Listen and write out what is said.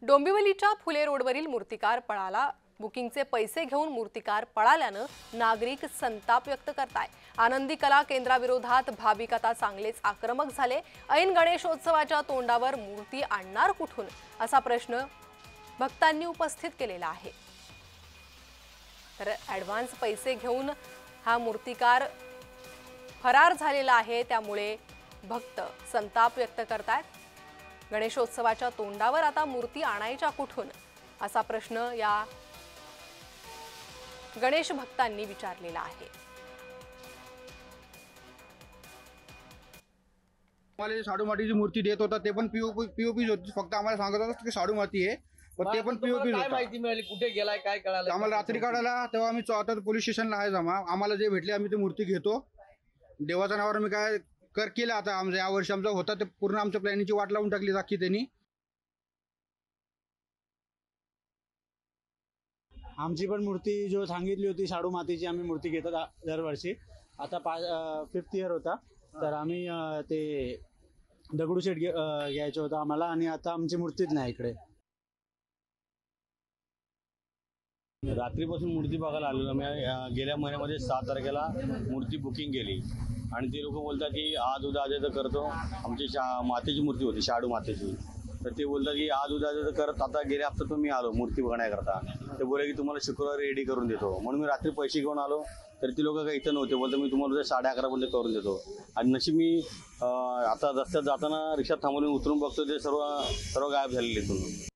डोंबिवलीच्या फुले रोडवरील मूर्तिकार पळाला। बुकिंगचे पैसे घेऊन मूर्तिकार पळाल्यानं नागरिक संताप व्यक्त करताय। आनंदी कला केंद्राविरोधात भाविक आता चांगलेच आक्रमक झाले। ऐन गणेशोत्सवाच्या तोंडावर मूर्ती आणणार कुठून असा प्रश्न भक्तांनी उपस्थित केलेला आहे। तर ॲडव्हान्स पैसे घेऊन हा मूर्तिकार फरार झालेला आहे, त्यामुळे भक्त संताप व्यक्त करतात। गणेशोत्सवाच्या तोंडावर आता मूर्ती आणायच्या कुठून असा प्रश्न या गणेश भक्तांनी विचारलेला आहे। आम्हाला शाडू मातीची मूर्ती देत होता ते पण पीओपी होती, फक्त आम्हाला सांगत होता की शाडू माती आहे, पण ते पण पीओपी होता। काय माहिती मिळाली, कुठे गेलाय, काय कळालं आम्हाला रात्री काढायला, तेव्हा आम्ही आता पोलीस स्टेशनला आहे जमा। आम्हाला जे भेटले आम्ही ती मूर्ती घेतो। देवाच्या नावावर मी काय कर केला आता आमच्या या वर्षी आमचा होता ते पूर्ण आमच्या प्लॅनिंगची वाट लावून टाकली जाकी त्यांनी। आमची पण मूर्ती जो सांगितली होती शाडू मातीची आम्ही मूर्ती घेतो दरवर्षी। आता 5th इयर होता, तर आम्ही ते दगडूशेठ घ्यायचं होतं आम्हाला, आणि आता आमची मूर्तीच नाही इकडे। रात्रीपासून मूर्ती बघायला आलेलो मी। गेल्या महिन्यामध्ये 7 तारखेला मूर्ती बुकिंग केली आणि ते लोक बोलतात की आज उद्या आज करतो। आमची मातीची मूर्ती होती, शाडू मातीची, तर ते बोलतात की आज उद्या आज करत। आता गेल्या हप्त्यातून मी आलो मूर्ती बघण्याकरता, ते बोलले की तुम्हाला शुक्रवारी रेडी करून देतो, म्हणून मी रात्री पैसे घेऊन आलो। तर ती लोक काही इथं नव्हते, बोलतो मी तुम्हाला 11:30 पर्यंत करून देतो। आणि नशीब मी आता रस्त्यात जाताना रिक्षा थांबवून उतरून बघतो ते सर्व गायब झालेले इथून।